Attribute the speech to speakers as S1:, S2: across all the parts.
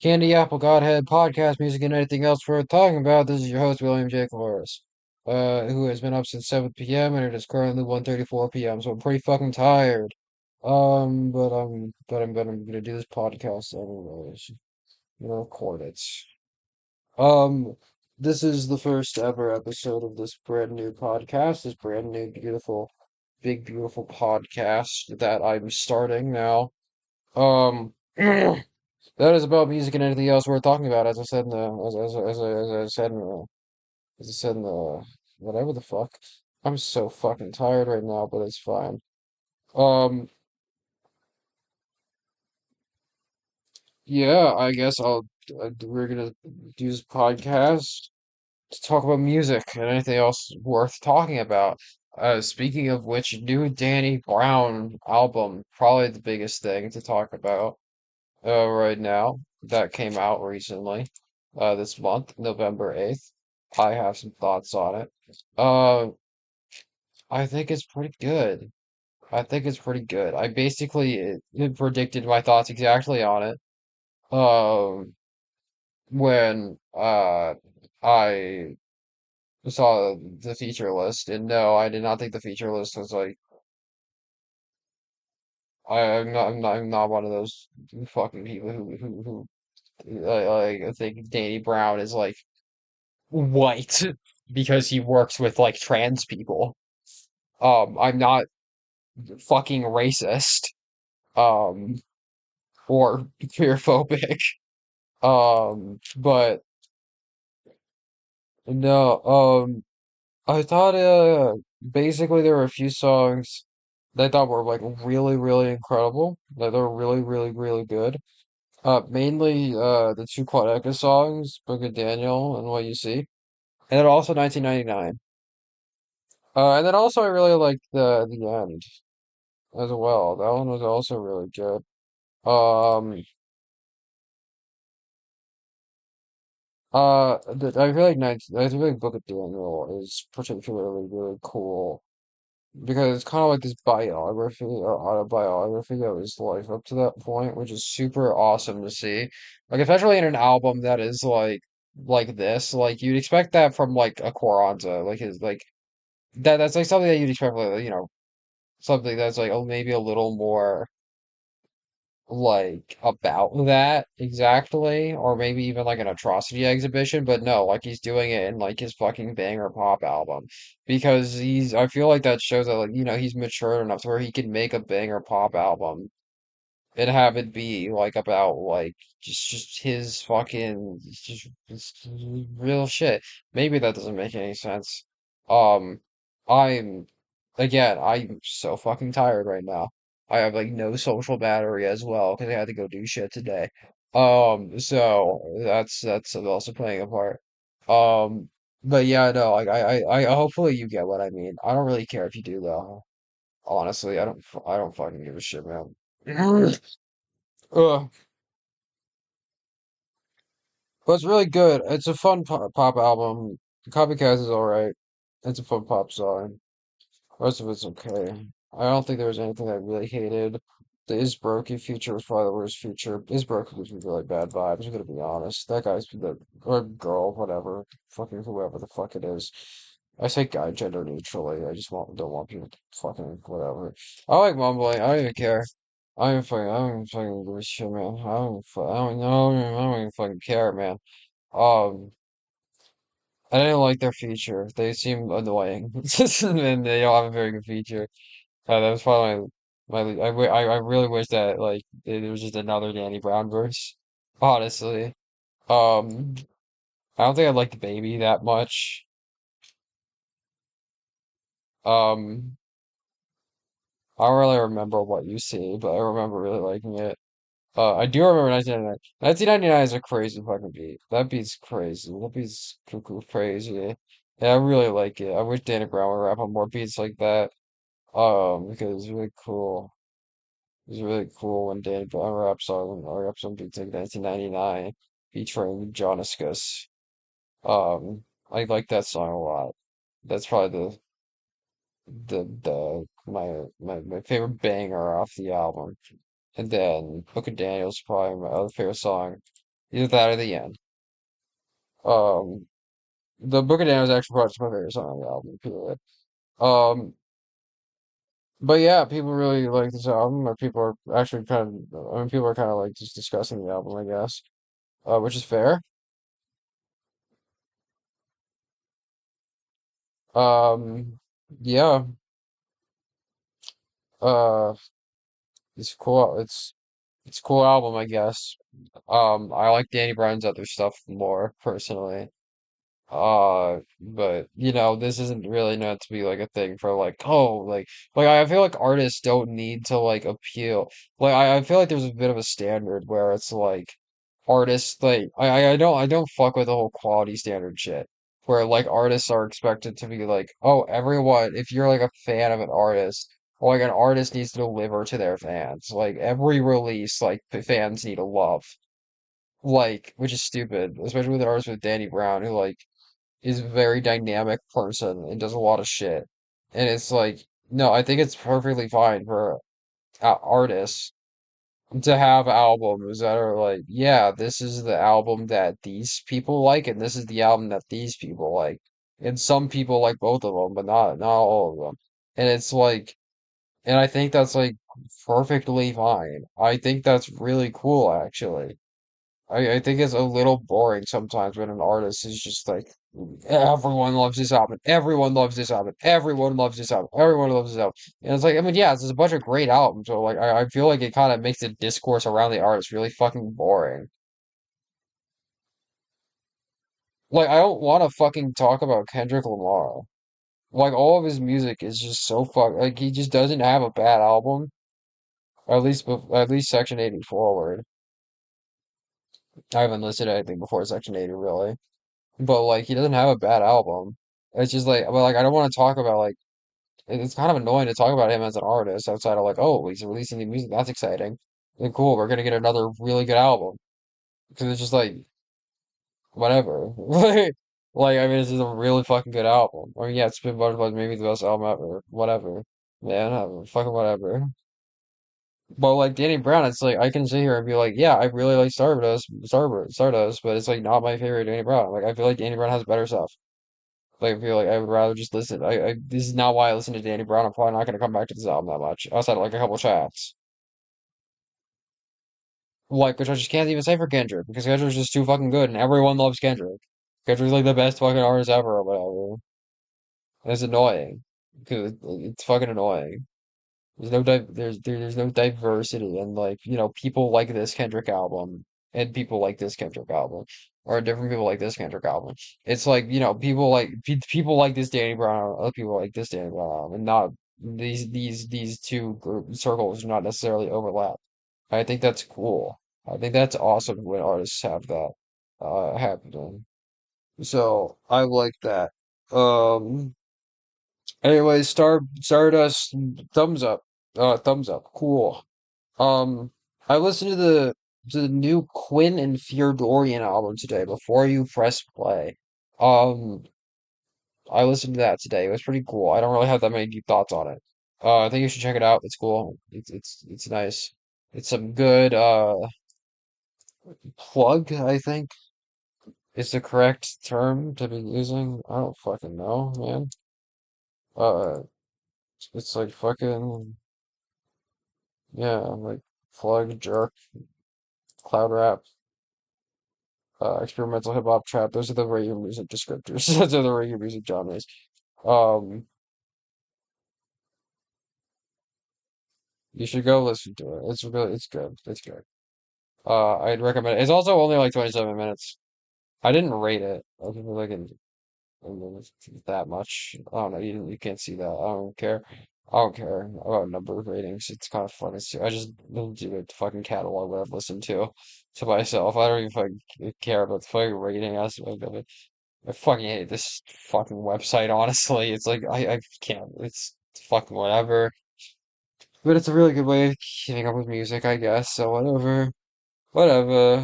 S1: Candy Apple Godhead podcast, music, and anything else worth talking about. This is your host, William J. CORIS, who has been up since 7 p.m. and it is currently 1:34 p.m. So I'm pretty fucking tired. But I'm gonna do this podcast anyways. Record it. Um, this is the first ever episode of this brand new podcast. This brand new, beautiful, big, beautiful podcast that I'm starting now. Um. That is about music and anything else we're talking about. As I said in the, as I said in the, as I said in the, whatever the fuck. I'm so fucking tired right now, but it's fine. Um, yeah, I guess we're gonna do this podcast to talk about music and anything else worth talking about. Speaking of which, new Danny Brown album, probably the biggest thing to talk about. Right now that came out recently, this month, November 8th. I have some thoughts on it. Uh, I think it's pretty good. I think it's pretty good. I basically predicted my thoughts exactly on it. Um, when I saw the feature list, and no, I did not think the feature list was like I'm not one of those fucking people who I think Danny Brown is like white because he works with like trans people. I'm not fucking racist, um, or queerphobic. But no, I thought, basically there were a few songs that I thought were like really, really incredible. That they were really, really, really good. Mainly, the two Quadeca songs, Book of Daniel and What You See. And then also 1999. And then also I really liked the end as well. That one was also really good. Um, I feel like I feel like Book of Daniel is particularly really cool because it's kind of like this biography or autobiography of his life up to that point, which is super awesome to see. Like especially in an album that is like this, like you'd expect that from like a Quaranta, like his like that's like something that you'd expect, like, something that's like, oh, maybe a little more like about that exactly, or maybe even like an atrocity exhibition, but no, like he's doing it in like his fucking banger pop album because I feel like that shows that, like, he's matured enough to where he can make a banger pop album and have it be like about like just his fucking just real shit. Maybe that doesn't make any sense. Um, I'm again, I'm so fucking tired right now. I have like no social battery as well because I had to go do shit today. So that's also playing a part. Um, but yeah, no, like I hopefully you get what I mean. I don't really care if you do though. Honestly, I don't fucking give a shit, man. Ugh. But it's really good. It's a fun pop album. Copycat is alright. It's a fun pop song. The rest of it's okay. I don't think there was anything I really hated. The Isbroki feature was probably the worst feature. Isbroki gives me really bad vibes, I'm gonna be honest. That guy's the or girl, whatever. Fucking whoever the fuck it is. I say guy gender neutrally. I just don't want people to fucking whatever. I like mumbling. I don't even care. I don't even fucking give a shit, man. I don't even fucking care, man. Um, I didn't like their feature. They seem annoying, and they don't have a very good feature. That was probably I really wish that like there was just another Danny Brown verse. Honestly, I don't think I like the baby that much. Um, I don't really remember what you see, but I remember really liking it. I do remember 1999. 1999 is a crazy fucking beat. That beat's crazy. That beat's cuckoo crazy. Yeah, I really like it. I wish Danny Brown would rap on more beats like that. Because it's really cool. It's really cool when Danny Brown raps on beats like 1999 featuring Joniscus. I like that song a lot. That's probably my favorite banger off the album. And then Book of Daniel's probably my other favorite song. Either that or the end. Um, the Book of Damned is actually probably my favorite song on the album, period. Um, but yeah, people really like this album, or people are actually kind of, I mean, people are kind of like just discussing the album, I guess, which is fair. Um, yeah, uh, it's cool. It's a cool album, I guess. I like Danny Brown's other stuff more personally. But you know, this isn't really meant to be like a thing for like, oh, like I feel like artists don't need to like appeal. Like I feel like there's a bit of a standard where it's like artists like I don't fuck with the whole quality standard shit. Where like artists are expected to be like, oh, everyone, if you're like a fan of an artist, or like an artist needs to deliver to their fans. Like every release, like the fans need to love. Like, which is stupid, especially with an artist with Danny Brown, who like is a very dynamic person and does a lot of shit. And it's like, no, I think it's perfectly fine for artists to have albums that are like, yeah, this is the album that these people like, and this is the album that these people like. And some people like both of them, but not all of them. And it's like, and I think that's like perfectly fine. I think that's really cool, actually. I think it's a little boring sometimes when an artist is just like, everyone loves this album, everyone loves this album, everyone loves this album, everyone loves this album. And it's like, I mean, yeah, there's a bunch of great albums, so like, I feel like it kind of makes the discourse around the artist really fucking boring. Like, I don't want to fucking talk about Kendrick Lamar. Like, all of his music is just so like, he just doesn't have a bad album, at least Section 80 forward. I haven't listened to anything before Section 80, really. But like he doesn't have a bad album. It's just like, but like I don't want to talk about like it's kind of annoying to talk about him as an artist outside of like, oh, he's releasing new music. That's exciting. Like, cool, we're gonna get another really good album because it's just like whatever. Like I mean, this is a really fucking good album. I mean, yeah, it's been Butterflies maybe the best album ever. Whatever, man, fucking whatever. But like Danny Brown, it's like I can sit here and be like, yeah, I really like Stardust, but it's like not my favorite Danny Brown. Like I feel like Danny Brown has better stuff. Like, I feel like I would rather just listen. This is not why I listen to Danny Brown. I'm probably not gonna come back to this album that much, outside of like a couple tracks. Like, which I just can't even say for Kendrick because Kendrick's just too fucking good, and everyone loves Kendrick. Kendrick's like the best fucking artist ever or whatever. And it's annoying because it's fucking annoying. There's no diversity and like people like this Kendrick album and people like this Kendrick album or different people like this Kendrick album. It's like people like this Danny Brown album, other people like this Danny Brown album, and not these two circles do not necessarily overlap. I think that's cool. I think that's awesome when artists have that happening. So I like that. Um. Anyways, Stardust, thumbs up. Thumbs up. Cool. Um, I listened to the new Quinn and Dorian album today before you press play. Um, I listened to that today. It was pretty cool. I don't really have that many deep thoughts on it. I think you should check it out. It's cool. It's nice. It's some good plug, I think is the correct term to be using. I don't fucking know, man. Uh, it's like fucking yeah, like plug, jerk, cloud rap, experimental hip hop, trap. Those are the radio music descriptors. Those are the radio music genres. Um, you should go listen to it. It's good. It's good. I'd recommend it. It's also only like 27 minutes. I didn't rate it. I didn't like it that much. I don't know. You can't see that. I don't care. I don't care about number of ratings. It's kind of funny too. I just do a fucking catalog that I've listened to myself. I don't even fucking care about the fucking rating aspect of it. I fucking hate this fucking website, honestly. It's like I can't. It's fucking whatever. But it's a really good way of keeping up with music, I guess. So whatever. Whatever.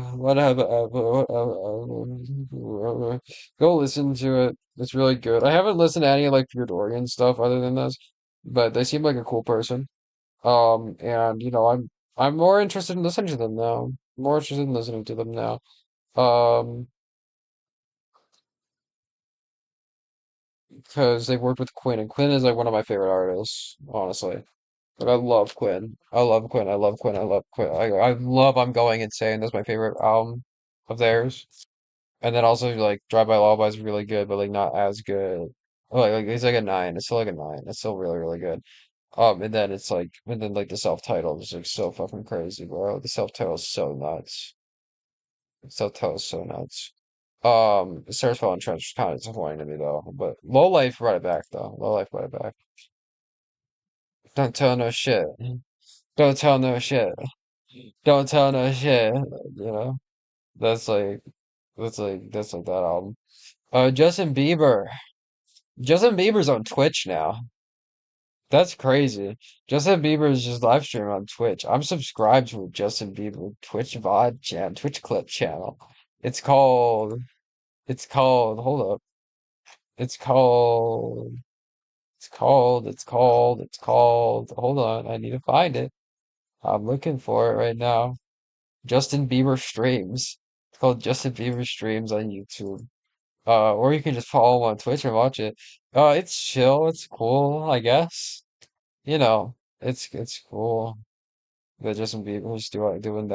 S1: Go listen to it. It's really good. I haven't listened to any like Pure Dorian stuff other than this, but they seem like a cool person. And I'm more interested in listening to them now. More interested in listening to them now. Um, because they worked with Quinn, and Quinn is like one of my favorite artists, honestly. Like I love Quinn. I love Quinn. I love Quinn. I love Quinn. I love I'm Going Insane. That's my favorite album of theirs. And then also like Drive By Lullaby is really good, but like not as good. Like it's like a nine. It's still like a nine. It's still really, really good. And then it's like and then like the self-titled is like so fucking crazy, bro. The self-titled is so nuts. The self-titled is so nuts. Stars Fall and Trench is kind of disappointing to me though. But Low Life brought it back though. Low Life brought it back. Don't tell no shit. Don't tell no shit. Don't tell no shit. You know? That's like that's like that album. Justin Bieber. Justin Bieber's on Twitch now. That's crazy. Justin Bieber is just live streaming on Twitch. I'm subscribed to a Justin Bieber Twitch VOD channel, Twitch clip channel. It's called, hold up. It's called, hold on. I need to find it. I'm looking for it right now. Justin Bieber streams. It's called Justin Bieber streams on YouTube. Or you can just follow him on Twitch and watch it. It's chill. It's cool, I guess. You know, it's cool that Justin Bieber's doing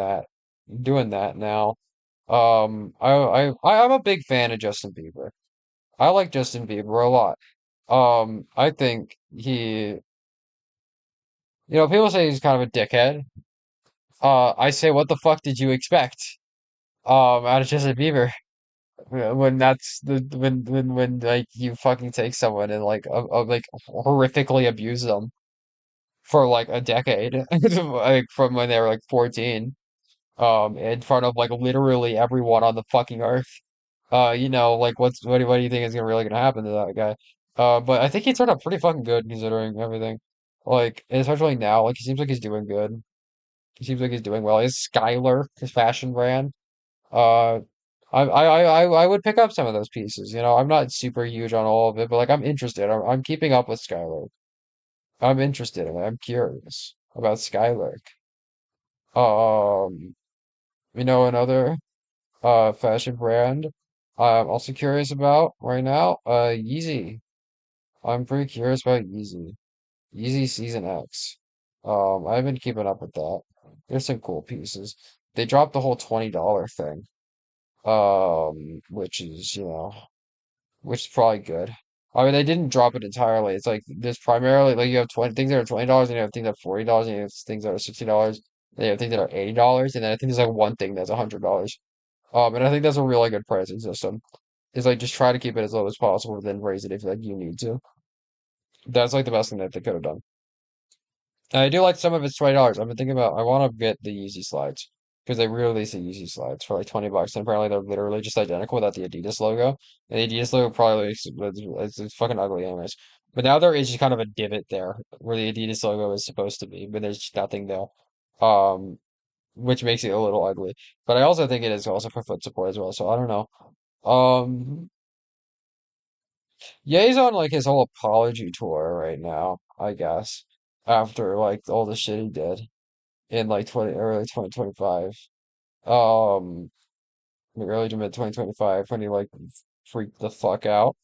S1: that now. I'm a big fan of Justin Bieber. I like Justin Bieber a lot. I think people say he's kind of a dickhead. I say, what the fuck did you expect? Out of Justin Bieber. When that's the when like you fucking take someone and like horrifically abuse them for like a decade, like from when they were like 14, in front of like literally everyone on the fucking earth. Like what do you think is really gonna happen to that guy? But I think he turned out pretty fucking good considering everything. Like, especially now, like he seems like he's doing good. He seems like he's doing well. His Skylar, his fashion brand. Uh, I would pick up some of those pieces. I'm not super huge on all of it, but like I'm interested. I'm keeping up with Skylar. I'm interested in it. I'm curious about Skylar. Um, another fashion brand I'm also curious about right now, Yeezy. I'm pretty curious about Yeezy. Yeezy Season X. I've been keeping up with that. There's some cool pieces. They dropped the whole $20 thing. Which is, which is probably good. I mean, they didn't drop it entirely. It's like there's primarily like you have 20 things that are $20 and you have things that are $40 and you have things that are $60 and you have things that are $80 and then I think there's like one thing that's $100. And I think that's a really good pricing system. Is like just try to keep it as low as possible, then raise it if like you need to. That's like the best thing that they could have done. And I do like some of it's $20. I've been thinking about I want to get the Yeezy slides because they re-released the Yeezy slides for like $20, and apparently they're literally just identical without the Adidas logo. And the Adidas logo probably it's fucking ugly anyways. But now there is just kind of a divot there where the Adidas logo is supposed to be, but there's just nothing there. Um, which makes it a little ugly. But I also think it is also for foot support as well. So I don't know. Um, yeah, he's on like his whole apology tour right now, I guess, after like all the shit he did in like early 2025. Um, early to mid 2025 when he like freaked the fuck out.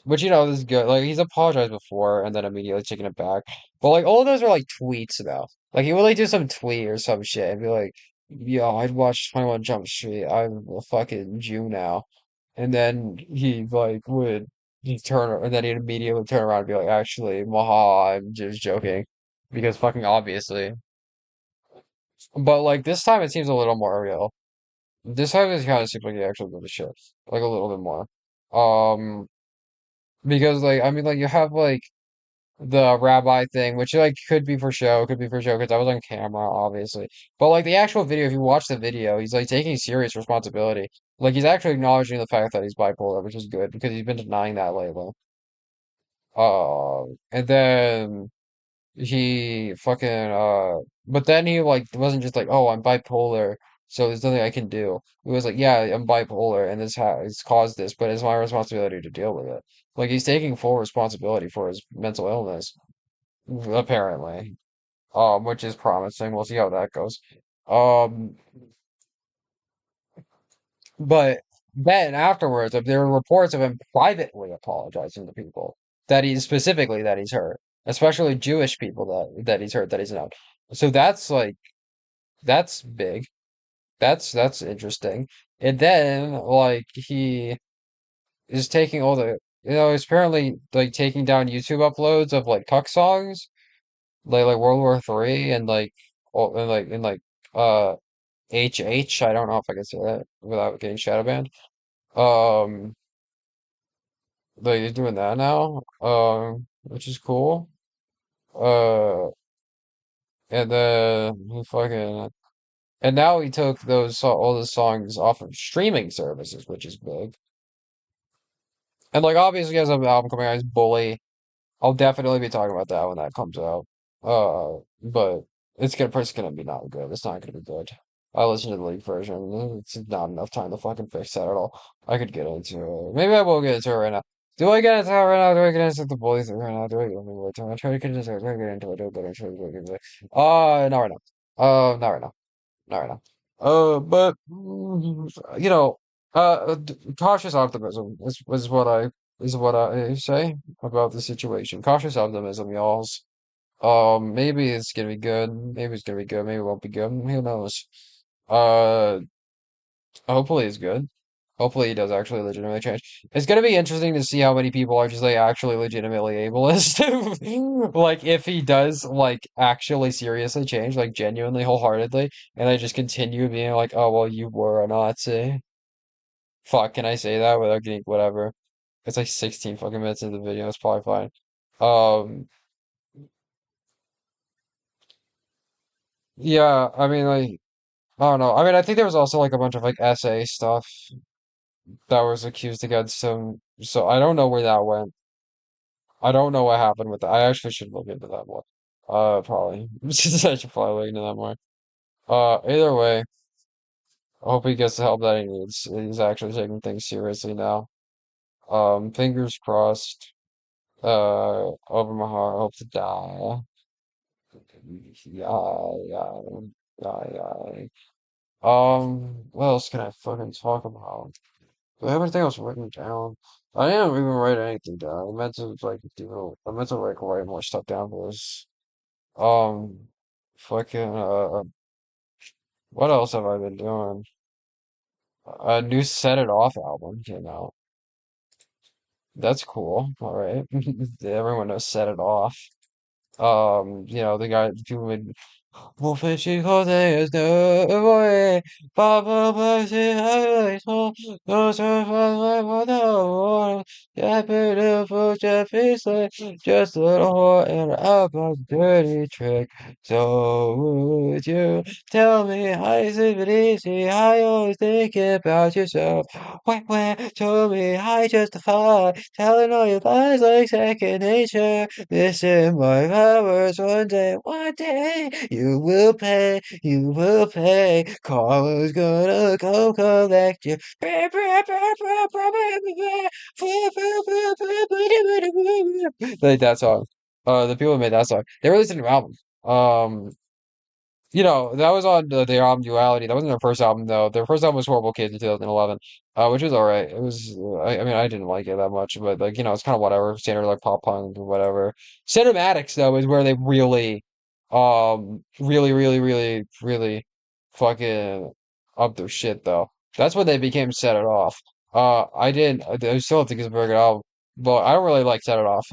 S1: Which this is good. Like he's apologized before and then immediately taken it back. But like all of those are like tweets though. Like he would like do some tweet or some shit and be like, "Yo, I'd watch 21 Jump Street. I'm a fucking Jew now." And then he'd turn and then he'd immediately turn around and be like, "Actually, maha, I'm just joking," because fucking obviously. But like this time it seems a little more real. This time it kind of seems like he actually gives a shit, like a little bit more. Um, because like I mean like you have like the rabbi thing, which like could be for show because I was on camera, obviously. But like the actual video, if you watch the video, he's like taking serious responsibility. Like he's actually acknowledging the fact that he's bipolar, which is good because he's been denying that lately. And then but then he like wasn't just like, oh, I'm bipolar, so there's nothing I can do. He was like, yeah, I'm bipolar, and it's caused this, but it's my responsibility to deal with it. Like he's taking full responsibility for his mental illness, apparently. Which is promising. We'll see how that goes. Um, But then afterwards, there were reports of him privately apologizing to people that he's specifically that he's hurt, especially Jewish people that he's hurt that he's not. So that's like that's big. That's interesting. And then like he is taking all the he's apparently like taking down YouTube uploads of like cuck songs like World War III and like all and like uh HH. I don't know if I can say that without getting shadow banned. Um, like he's doing that now, which is cool. Uh, and then he fucking and now he took all the songs off of streaming services, which is big. And like obviously, he has an album coming out, he's Bully. I'll definitely be talking about that when that comes out. But it's gonna be not good. It's not gonna be good. I listened to the leaked version. It's not enough time to fucking fix that at all. I could get into it. Maybe I will get into it right now. Do I get into it right now? Do I get into the boys right now? Do I get into it right now? I try to get into it. Do I get into it? Do I get into it? Do I get into it? Not right now. Not right now. Not right now. But you know, cautious optimism is what I say about the situation. Cautious optimism, y'alls. Maybe it's gonna be good. Maybe it's gonna be good. Maybe it won't be good. Who knows? Uh, hopefully it's good. Hopefully he does actually legitimately change. It's gonna be interesting to see how many people are just like actually legitimately ableist. Like if he does like actually seriously change, like genuinely wholeheartedly, and I just continue being like, oh well, you were a Nazi. Fuck, can I say that without getting whatever? It's like 16 fucking minutes into the video. It's probably fine. Um, yeah, I mean, like, I don't know. I mean, I think there was also like a bunch of like essay stuff that was accused against him. So I don't know where that went. I don't know what happened with that. I actually should look into that more. Probably. I should probably look into that more. Either way, I hope he gets the help that he needs. He's actually taking things seriously now. Fingers crossed. Over my heart, I hope to die. Yeah, yeah, yeah, yeah. What else can I fucking talk about? Do I have anything else written down? I didn't even write anything down. I meant to like I meant to like write more stuff down for this. Um, fucking what else have I been doing? A new Set It Off album came out. That's cool. All right, everyone knows Set It Off. The guy, the people made Wolfish Jose is no way. Papa Mercy highlights all those are my mother. Yeah, beautiful Jeffy's like just a little whore and up a dirty trick. So would you tell me how is it easy? I always think about yourself. Where told me I justify telling all your lies like second nature. Listen, my powers one day, you will pay. Karma's gonna come collect you. Like that song. The people who made that song, they released a new album. Um, that was on their album Duality. That wasn't their first album though. Their first album was Horrible Kids in 2011, which was all right. It was, I mean, I didn't like it that much, but like, it's kind of whatever, standard like pop punk or whatever. Cinematics though is where they really, really fucking up their shit though. That's when they became Set It Off. I didn't, I still don't think it's a very good album, but I don't really like Set It Off.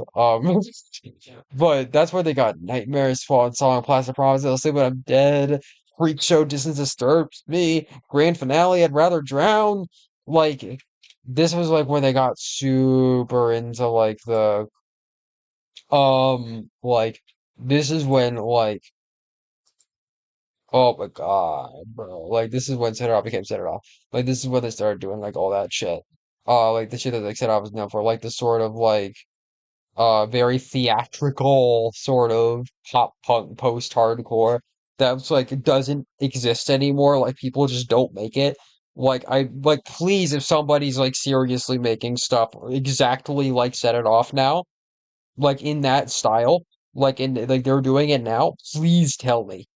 S1: But that's where they got Nightmares, Fallen Song, Plastic Promises, I'll Sleep When I'm Dead, Freak Show, Distance Disturbs Me, Grand Finale, I'd Rather Drown. Like, this was like when they got super into like like, this is when like, oh my God, bro. Like, this is when Set It Off became Set It Off. Like, this is when they started doing like all that shit. Like the shit that like Set It Off was known for, like the sort of like, very theatrical sort of pop punk post-hardcore that's like it doesn't exist anymore. Like people just don't make it. Like please, if somebody's like seriously making stuff exactly like Set It Off now, like in that style, like they're doing it now, please tell me.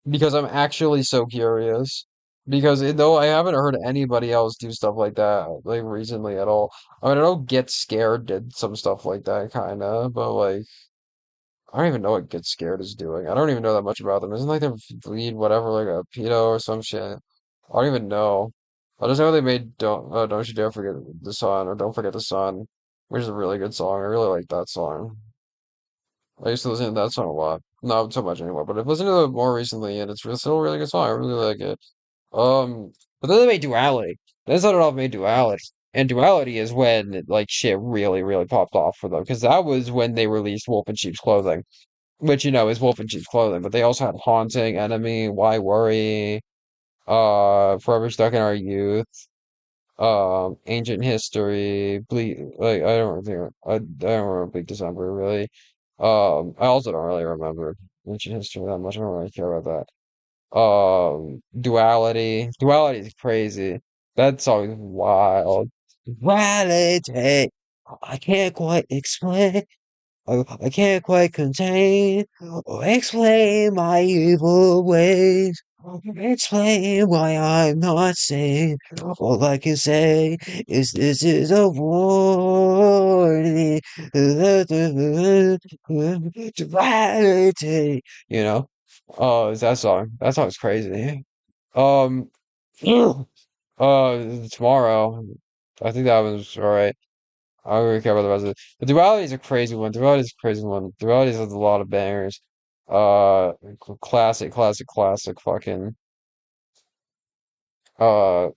S1: Because I'm actually so curious. Because though I haven't heard anybody else do stuff like that like recently at all. I mean, I know Get Scared did some stuff like that kind of, but like I don't even know what Get Scared is doing. I don't even know that much about them. Isn't like their lead whatever like a pedo or some shit? I don't even know. I just know they made Don't You Dare Forget the Sun or Don't Forget the Sun, which is a really good song. I really like that song. I used to listen to that song a lot. Not so much anymore, but I've listened to it more recently, and still a really good song. I really like it. Um, but then they made Duality. They started off made Duality, and Duality is when like shit really, really popped off for them because that was when they released Wolf in Sheep's Clothing, which is Wolf in Sheep's Clothing. But they also had Haunting, Enemy, Why Worry, Forever Stuck in Our Youth, Ancient History, Bleak. Like I don't remember Bleak December really. I also don't really remember Ancient History that much. I don't really care about that. Duality. Duality is crazy. That song is wild. Duality. I can't quite explain. I can't quite contain or explain my evil ways. Explain why I'm not sane. All I can say is this is a warning. Duality. It's that song. That song's crazy. Um, Tomorrow. I think that was alright. I don't really care about the rest of it. The Duality is a crazy one. Duality is a crazy one. Duality has a lot of bangers. Classic, classic, classic fucking uh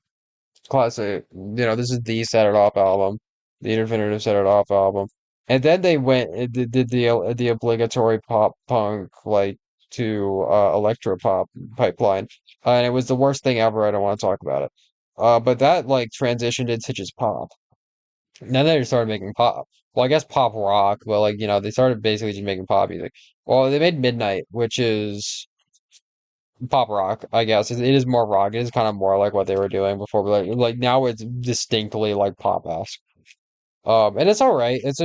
S1: classic. This is the Set It Off album, the definitive Set It Off album. And then they went and did the obligatory pop punk like to electro pop pipeline. And it was the worst thing ever. I don't want to talk about it. But that like transitioned into just pop. Then they started making pop. Well, I guess pop rock, but like, they started basically just making pop music. Well, they made Midnight, which is pop rock, I guess. It is more rock. It is kind of more like what they were doing before, but like now it's distinctly like pop-esque. And it's all right. It's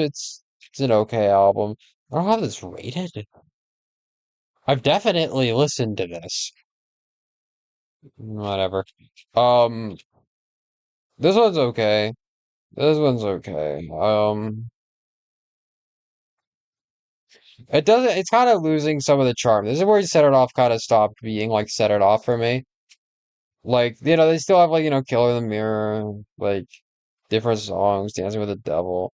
S1: an okay album. I don't have this rated. I've definitely listened to this. Whatever. Um, this one's okay. This one's okay. It doesn't, it's kind of losing some of the charm. This is where Set It Off kind of stopped being like Set It Off for me. Like, they still have like, Killer in the Mirror, like different songs, Dancing with the Devil.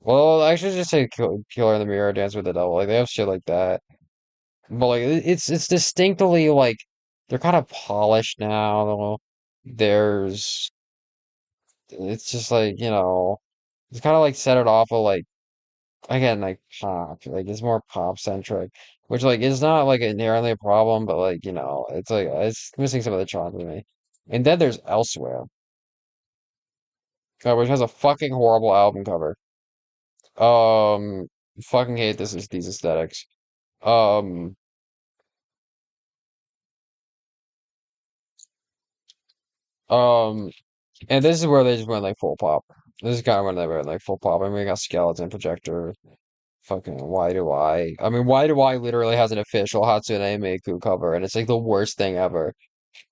S1: Well, I should just say Killer in the Mirror, Dance with the Devil. Like they have shit like that. But like it's distinctly like they're kind of polished now. There's it's just like, it's kind of like Set It Off of like again, like pop, like it's more pop centric, which like is not like inherently a problem, but like it's like it's missing some of the charm to me. And then there's Elsewhere, which has a fucking horrible album cover. Um, Fucking hate these aesthetics. Um, um, and this is where they just went like full pop. This is kind of when they went like full pop. I mean, we got Skeleton Projector. Fucking why do I? I mean, why do I literally has an official Hatsune Miku cover, and it's like the worst thing ever.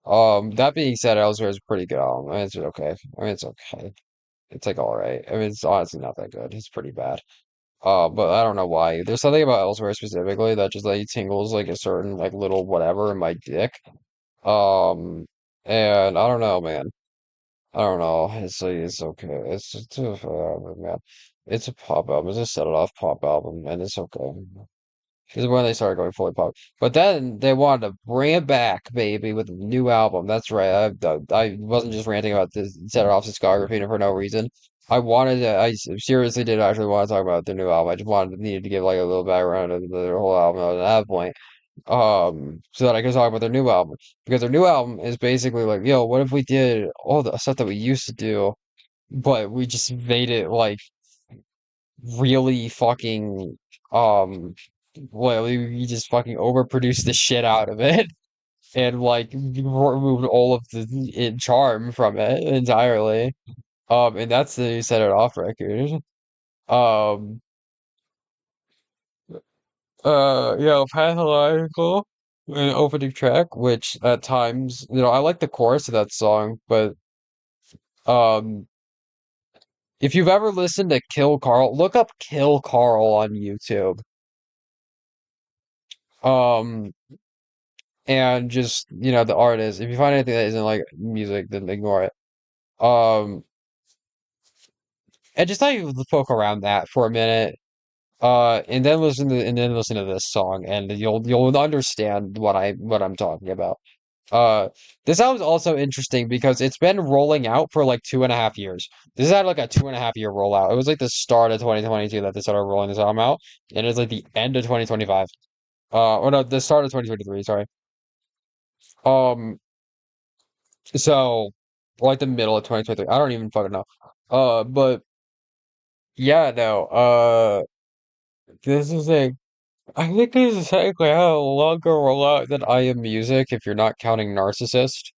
S1: That being said, Elsewhere is a pretty good album. I mean, it's okay. I mean, it's okay. It's like all right. I mean, it's honestly not that good. It's pretty bad. But I don't know why. There's something about Elsewhere specifically that just like tingles like a certain like little whatever in my dick. Um, and I don't know, man. I don't know. It's like it's okay. It's just man. It's a pop album. It's a set it off pop album, and it's okay. This is when they started going fully pop. But then they wanted to bring it back, baby, with a new album. That's right. I wasn't just ranting about this set it off discography for no reason. I seriously did actually want to talk about their new album. I just needed to give like a little background of their whole album at that point. So that I could talk about their new album. Because their new album is basically like, yo, what if we did all the stuff that we used to do, but we just made it like really fucking um well we just fucking overproduced the shit out of it and like removed all of the charm from it entirely. And that's the Set It Off record. Um yeah, pathological. an opening track, which at times, I like the chorus of that song, but um, if you've ever listened to Kill Carl, look up Kill Carl on YouTube. Um, and just, the artist. If you find anything that isn't like music, then ignore it. Um, and just like poke around that for a minute. And then listen to this song, and you'll understand what I'm talking about. Uh, this album's also interesting because it's been rolling out for like 2.5 years. This had like a 2.5 year rollout. It was like the start of 2022 that they started rolling this album out, and it's like the end of 2025. Or no, the start of 2023. Sorry. Um, so like the middle of 2023. I don't even fucking know. But yeah, no. This is a. I think this is technically a longer rollout than I Am Music if you're not counting Narcissist.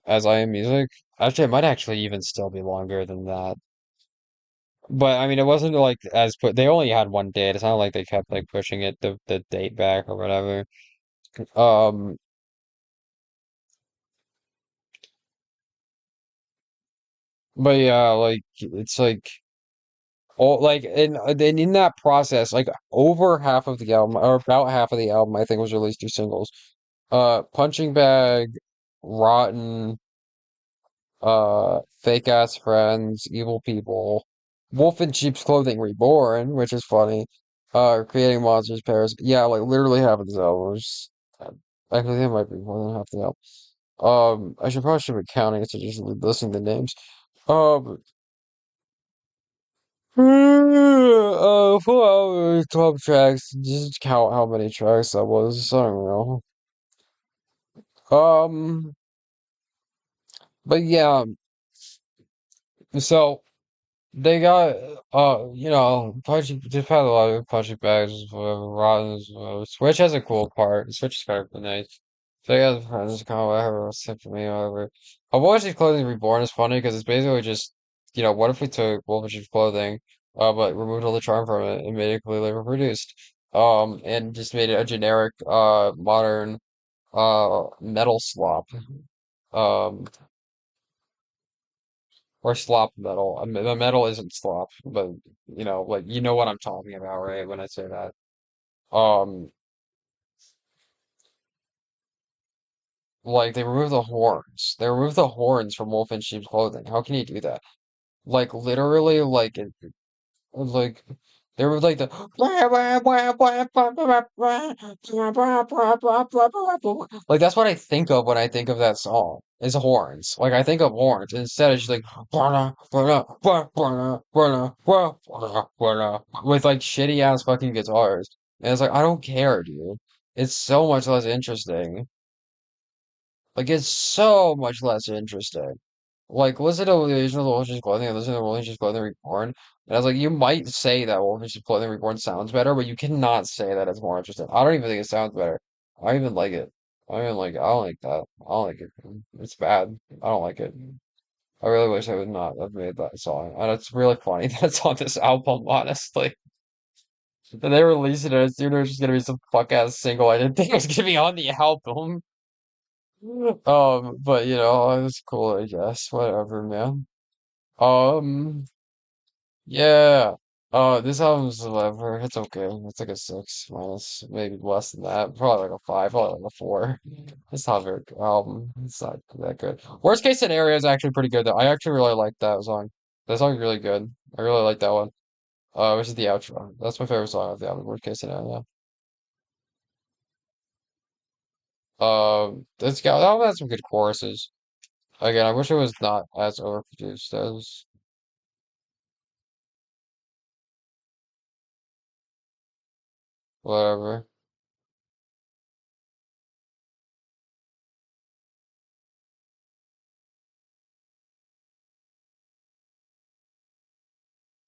S1: As I Am Music. Actually, it might actually even still be longer than that. But I mean, it wasn't like as put. They only had one date. It's not like they kept like pushing it the date back or whatever. Um, but yeah, like it's like all like in that process, like over half of the album or about half of the album, I think was released through singles. Punching Bag, Rotten. Fake ass friends, evil people, Wolf in Sheep's Clothing Reborn, which is funny. Creating monsters, Paris. Yeah, like literally half of the albums. Actually, that might be more than half the album. I should probably should be counting instead of just listing the names. Um, 4 hours, 12 tracks. Just count how many tracks that was. I don't know. Um, but yeah, so. They got they've had a lot of punching bags, whatever, rottens, whatever. Switch has a cool part. Switch is kind of nice. So they got friends, kind of whatever, symphony, whatever. Wolf Clothing Reborn is funny because it's basically just, what if we took Wolf Clothing, but removed all the charm from it and made it completely reproduced, and just made it a generic, modern, metal slop, um. Or slop metal. The metal isn't slop, but like you know what I'm talking about, right? When I say that. Um, like they remove the horns. They remove the horns from Wolf in Sheep's Clothing. How can you do that? Like literally, like there was like the like that's what I think of when I think of that song is horns. Like I think of horns. Instead it's just like with like shitty ass fucking guitars. And it's like I don't care, dude. It's so much less interesting. Like it's so much less interesting. Like, listen to the original Wolf Clothing and listen to Wolf Clothing Reborn. And I was like, you might say that Wolf Clothing Reborn sounds better, but you cannot say that it's more interesting. I don't even think it sounds better. I don't even like it. I don't like that. I don't like it. It's bad. I don't like it. I really wish I would not have made that song. And it's really funny that it's on this album, honestly. And they released it, and I assumed it was just gonna be some fuck ass single. I didn't think it was gonna be on the album. But it was cool, I guess. Whatever, man. Um, yeah. This album's a whatever. It's okay. It's like a 6 minus, maybe less than that. Probably like a 5, probably like a 4. It's not a very good album. It's not that good. Worst case scenario is actually pretty good though. I actually really like that song. That song's really good. I really like that one. Which is the outro. That's my favorite song of the album. Worst case scenario. This guy, that one has some good choruses. Again, I wish it was not as overproduced as whatever.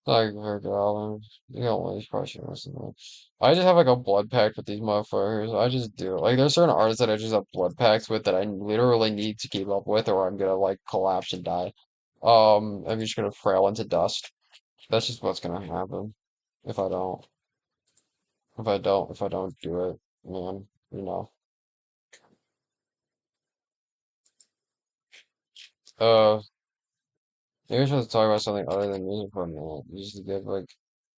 S1: Like very good albums. You don't really probably should listen to them. I just have like a blood pact with these motherfuckers. I just do. Like there's certain artists that I just have blood pacts with that I literally need to keep up with or I'm gonna like collapse and die. I'm just gonna frail into dust. That's just what's gonna happen if I don't do it. man. You know. Uh, maybe we're supposed to talk about something other than music for a minute. Just to give like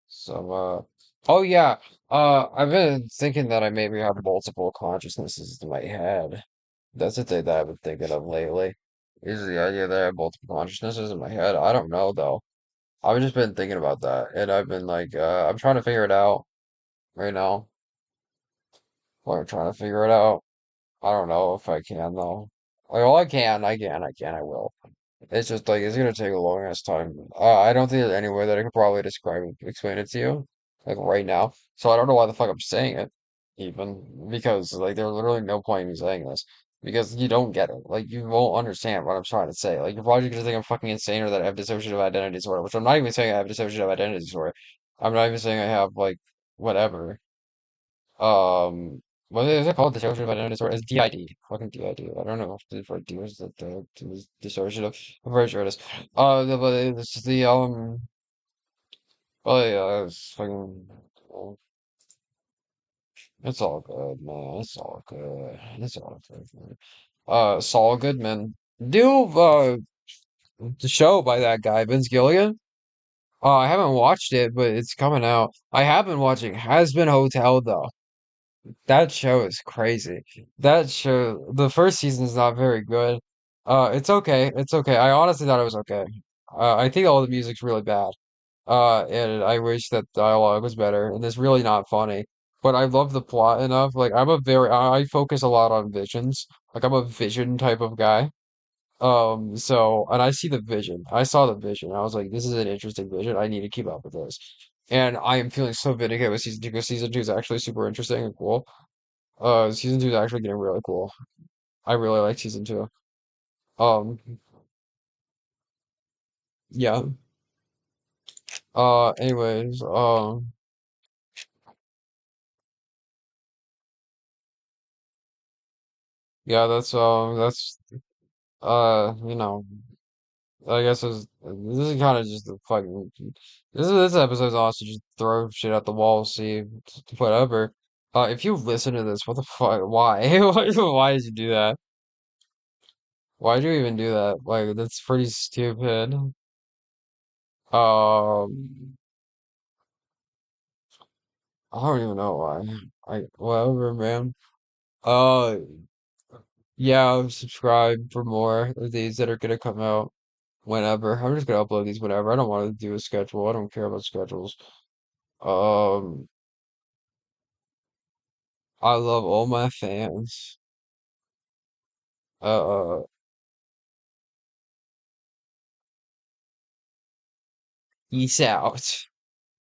S1: some oh yeah. I've been thinking that I maybe have multiple consciousnesses in my head. That's the thing that I've been thinking of lately. Is the idea that I have multiple consciousnesses in my head. I don't know though. I've just been thinking about that, and I've been like, I'm trying to figure it out right now. Like, I'm trying to figure it out. I don't know if I can though. Like, well, I will. It's just like it's gonna take a long ass time. I don't think there's any way that I could probably explain it to you, like right now. So I don't know why the fuck I'm saying it, even because like there's literally no point in me saying this because you don't get it. Like you won't understand what I'm trying to say. Like you're probably gonna think I'm fucking insane or that I have dissociative identity disorder, which I'm not even saying I have dissociative identity disorder. I'm not even saying I have like whatever. Um, what is it called? Dissociative identity disorder? It's DID. Fucking DID. I don't know if the right D is the dissociative. I'm very sure it is. But it's the well, yeah, it's fucking. Well, it's all good, man. It's all good. It's all good, man. Saul Goodman. New the show by that guy, Vince Gilligan. I haven't watched it, but it's coming out. I have been watching Has Been Hotel though. That show is crazy. That show, the first season is not very good. It's okay. It's okay. I honestly thought it was okay. I think all the music's really bad. And I wish that dialogue was better. And it's really not funny. But I love the plot enough. Like I focus a lot on visions. Like I'm a vision type of guy. And I see the vision. I saw the vision. I was like, this is an interesting vision. I need to keep up with this. And I am feeling so vindicated with season two because season two is actually super interesting and cool. Season two is actually getting really cool. I really like season two. Um, yeah. Anyways, yeah, you know, I guess this is kind of just the fucking this episode's also just throw shit at the wall, see whatever. If you listen to this, what the fuck? Why? Why did you do that? Why did you even do that? Like, that's pretty stupid. Um, I don't even know why. Whatever, man. Uh, yeah, subscribe for more of these that are gonna come out whenever. I'm just gonna upload these whenever. I don't want to do a schedule. I don't care about schedules. Um, I love all my fans. Uh, peace out.